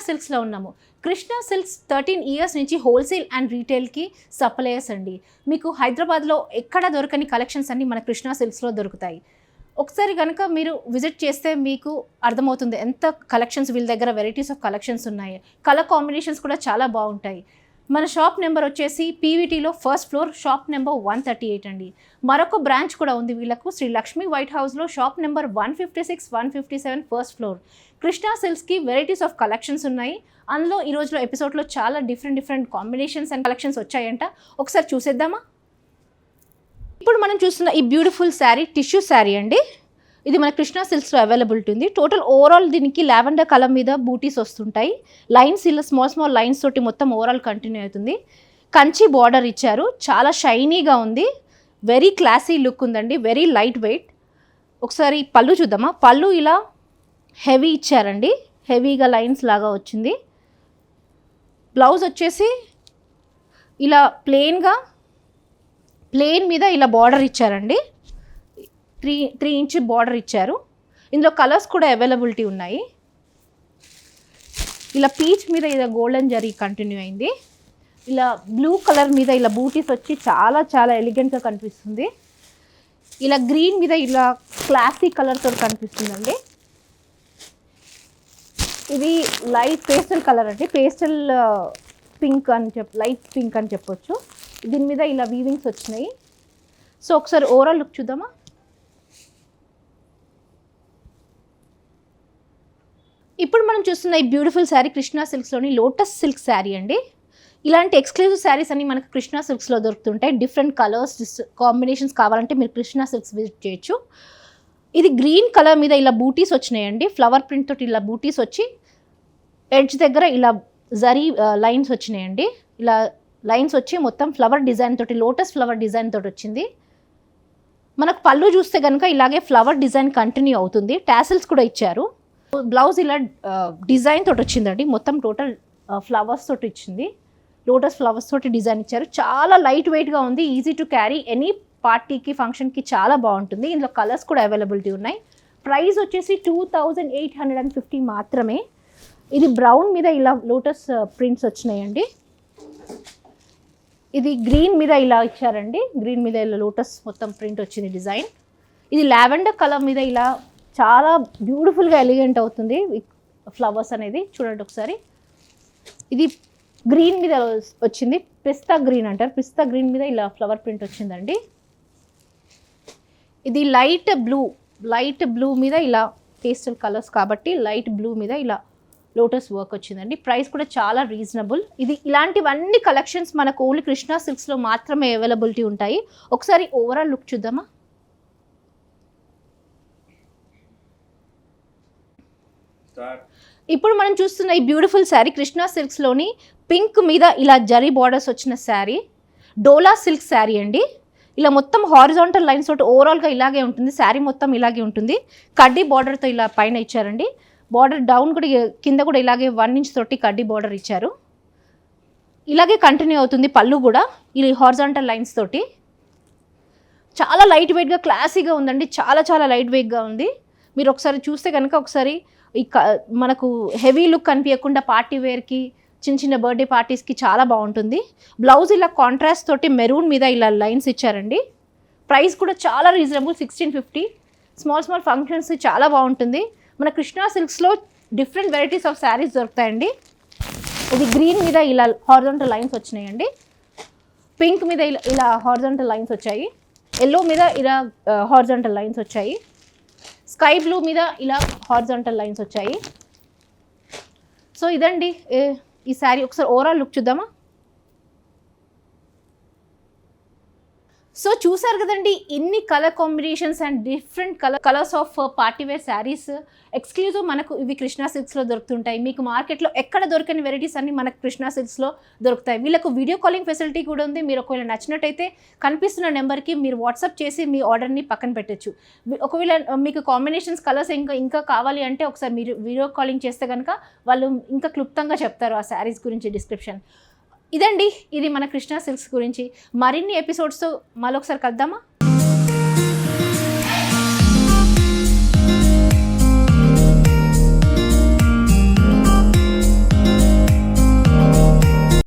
సిల్క్స్లో ఉన్నాము. Krishna silks 13 years నుంచి wholesale and రీటైల్కి suppliers అండి. మీకు హైదరాబాద్లో ఎక్కడ దొరకని కలెక్షన్స్ అన్నీ మన కృష్ణా సిల్క్స్లో దొరుకుతాయి. ఒకసారి కనుక మీరు విజిట్ చేస్తే మీకు అర్థమవుతుంది ఎంత కలెక్షన్స్ వీళ్ళ దగ్గర వెరైటీస్ ఆఫ్ కలెక్షన్స్ ఉన్నాయి. కలర్ కాంబినేషన్స్ కూడా చాలా బాగుంటాయి. మన షాప్ నెంబర్ వచ్చేసి పీవీటీలో ఫస్ట్ ఫ్లోర్, షాప్ నెంబర్ 138 అండి. మరొక బ్రాంచ్ కూడా ఉంది వీళ్ళకు, శ్రీ లక్ష్మీ వైట్ హౌస్లో shop number 156, 157 first floor. Krishna సిల్క్స్కి వెరైటీస్ ఆఫ్ కలెక్షన్స్ ఉన్నాయి. అందులో ఈ రోజులో ఎపిసోడ్లో చాలా డిఫరెంట్ కాంబినేషన్స్ అండ్ కలెక్షన్స్ వచ్చాయంట. ఒకసారి చూసేద్దామా? ఇప్పుడు మనం చూస్తున్న ఈ బ్యూటిఫుల్ శారీ టిష్యూ శారీ అండి. ఇది మన కృష్ణా సిల్క్స్లో అవైలబిలిటీ ఉంది. టోటల్ ఓవరాల్ దీనికి లావెండర్ కలర్ మీద బూటీస్ వస్తుంటాయి. లైన్స్ ఇలా స్మాల్ లైన్స్ తోటి మొత్తం ఓవరాల్ కంటిన్యూ అవుతుంది. కంచి బార్డర్ ఇచ్చారు, చాలా షైనీగా ఉంది, వెరీ క్లాసీ లుక్ ఉందండి, వెరీ లైట్ వెయిట్. ఒకసారి పళ్ళు చూద్దామా? పళ్ళు ఇలా హెవీ ఇచ్చారండి, హెవీగా లైన్స్ లాగా వచ్చింది. బ్లౌజ్ వచ్చేసి ఇలా ప్లెయిన్ మీద ఇలా బార్డర్ ఇచ్చారండి, 3 ఇంచ్ బార్డర్ ఇచ్చారు. ఇందులో కలర్స్ కూడా అవైలబిలిటీ ఉన్నాయి. ఇలా పీచ్ మీద ఇలా గోల్డెన్ జరీ కంటిన్యూ అయింది. ఇలా బ్లూ కలర్ మీద ఇలా బూటీస్ వచ్చి చాలా ఎలిగెంట్గా కనిపిస్తుంది. ఇలా గ్రీన్ మీద ఇలా క్లాసీ కలర్తో కనిపిస్తుందండి. ఇది లైట్ పేస్టల్ కలర్ అండి, పేస్టల్ పింక్ అని లైట్ పింక్ అని చెప్పొచ్చు. దీని మీద ఇలా వీవింగ్స్ వచ్చినాయి. సో ఒకసారి ఓవరాల్ లుక్ చూద్దామా? ఇప్పుడు మనం చూస్తున్న ఈ బ్యూటిఫుల్ శారీ కృష్ణా సిల్క్స్లోని లోటస్ సిల్క్ శారీ అండి. ఇలాంటి ఎక్స్క్లూజివ్ శారీస్ అన్ని మనకు కృష్ణా సిల్క్స్లో దొరుకుతుంటాయి. డిఫరెంట్ కలర్స్ కాంబినేషన్స్ కావాలంటే మీరు కృష్ణా సిల్క్స్ విజిట్ చేయొచ్చు. ఇది గ్రీన్ కలర్ మీద ఇలా బూటీస్ వచ్చినాయండి, ఫ్లవర్ ప్రింట్ తోటి ఇలా బూటీస్ వచ్చి ఎడ్జ్ దగ్గర ఇలా జరీ లైన్స్ వచ్చినాయండి. ఇలా లైన్స్ వచ్చి మొత్తం ఫ్లవర్ డిజైన్ తోటి, లోటస్ ఫ్లవర్ డిజైన్ తోటి వచ్చింది. మనకు పళ్ళు చూస్తే కనుక ఇలాగే ఫ్లవర్ డిజైన్ కంటిన్యూ అవుతుంది. టాసిల్స్ కూడా ఇచ్చారు. బ్లౌజ్ ఇలా డిజైన్ తోటి వచ్చిందండి, మొత్తం టోటల్ ఫ్లవర్స్ తోటి ఇచ్చింది, లోటస్ ఫ్లవర్స్ తోటి డిజైన్ ఇచ్చారు. చాలా లైట్ వెయిట్గా ఉంది, ఈజీ టు క్యారీ, ఎనీ పార్టీకి ఫంక్షన్కి చాలా బాగుంటుంది. ఇందులో కలర్స్ కూడా అవైలబిలిటీ ఉన్నాయి. ప్రైస్ వచ్చేసి 2850 మాత్రమే. ఇది బ్రౌన్ మీద ఇలా లోటస్ ప్రింట్స్ వచ్చినాయండి. ఇది గ్రీన్ మీద ఇలా ఇచ్చారండి, గ్రీన్ మీద ఇలా లోటస్ మొత్తం ప్రింట్ వచ్చింది డిజైన్. ఇది లావెండర్ కలర్ మీద ఇలా చాలా బ్యూటిఫుల్గా ఎలిగెంట్ అవుతుంది ఫ్లవర్స్ అనేది. చూడండి ఒకసారి, ఇది గ్రీన్ మీద వచ్చింది, పిస్తా గ్రీన్ అంటారు, పిస్తా గ్రీన్ మీద ఇలా ఫ్లవర్ ప్రింట్ వచ్చిందండి. ఇది లైట్ బ్లూ మీద ఇలా పేస్టల్ కలర్స్ కాబట్టి లైట్ బ్లూ మీద ఇలా లోటస్ వర్క్ వచ్చిందండి. ప్రైస్ కూడా చాలా రీజనబుల్. ఇది ఇలాంటివన్నీ కలెక్షన్స్ మనకు ఓన్లీ కృష్ణా సిల్క్స్లో మాత్రమే అవైలబిలిటీ ఉంటాయి. ఒకసారి ఓవరాల్ లుక్ చూద్దామా? ఇప్పుడు మనం చూస్తున్న ఈ బ్యూటిఫుల్ శారీ కృష్ణా సిల్క్స్లోని పింక్ మీద ఇలా జరీ బార్డర్స్ వచ్చిన శారీ, డోలా సిల్క్ శారీ అండి. ఇలా మొత్తం హారిజాంటల్ లైన్స్ తోటి ఓవరాల్గా ఇలాగే ఉంటుంది, శారీ మొత్తం ఇలాగే ఉంటుంది. కడ్డీ బార్డర్తో ఇలా పైన ఇచ్చారండి. బార్డర్ డౌన్ కూడా కింద కూడా ఇలాగే 1 ఇంచ్ తోటి కడ్డీ బార్డర్ ఇచ్చారు. ఇలాగే కంటిన్యూ అవుతుంది పళ్ళు కూడా ఈ హారిజాంటల్ లైన్స్ తోటి. చాలా లైట్ వెయిట్గా క్లాసీగా ఉందండి, చాలా లైట్ వెయిట్గా ఉంది. మీరు ఒకసారి చూస్తే కనుక ఒకసారి మనకు హెవీ లుక్ కనిపించకుండా పార్టీ వేర్కి, చిన్న బర్త్డే పార్టీస్కి చాలా బాగుంటుంది. బ్లౌజ్ ఇలా కాంట్రాస్ట్ తోటి మెరూన్ మీద ఇలా లైన్స్ ఇచ్చారండి. ప్రైస్ కూడా చాలా రీజనబుల్, 1650. స్మాల్ ఫంక్షన్స్ చాలా బాగుంటుంది. మన కృష్ణా సిల్క్స్లో డిఫరెంట్ వెరైటీస్ ఆఫ్ శారీస్ దొరుకుతాయండి. ఇది గ్రీన్ మీద ఇలా హారిజాంటల్ లైన్స్ వచ్చినాయండి, పింక్ మీద ఇలా హారిజాంటల్ లైన్స్ వచ్చాయి, ఎల్లో మీద ఇలా హారిజాంటల్ లైన్స్ వచ్చాయి, స్కై బ్లూ మీద ఇలా హారిజాంటల్ లైన్స్ వచ్చాయి. సో ఇదండి ఈ శారీ. ఒకసారి ఓవరాల్ లుక్ చూద్దామా? సో చూసారు కదండి, ఇన్ని colour combinations and different colours of party wear saris exclusive మనకు ఇవి కృష్ణా సిల్క్స్లో దొరుకుతుంటాయి. మీకు మార్కెట్లో ఎక్కడ దొరకని వెరైటీస్ అన్ని మనకు కృష్ణా సిల్క్స్లో దొరుకుతాయి. వీళ్ళకు వీడియో కాలింగ్ ఫెసిలిటీ కూడా ఉంది. మీరు ఒకవేళ నచ్చినట్టయితే కనిపిస్తున్న నెంబర్కి మీరు వాట్సాప్ చేసి మీ ఆర్డర్ని పక్కన పెట్టచ్చు. ఒకవేళ మీకు కాంబినేషన్స్ కలర్స్ ఇంకా కావాలి అంటే ఒకసారి మీరు వీడియో కాలింగ్ చేస్తే కనుక వాళ్ళు ఇంకా క్లుప్తంగా చెప్తారు ఆ శారీస్ గురించి డిస్క్రిప్షన్. ఇదండి, ఇది మన కృష్ణా సిల్క్స్ గురించి. మరిన్ని ఎపిసోడ్స్తో మరొకసారి కలుద్దామా?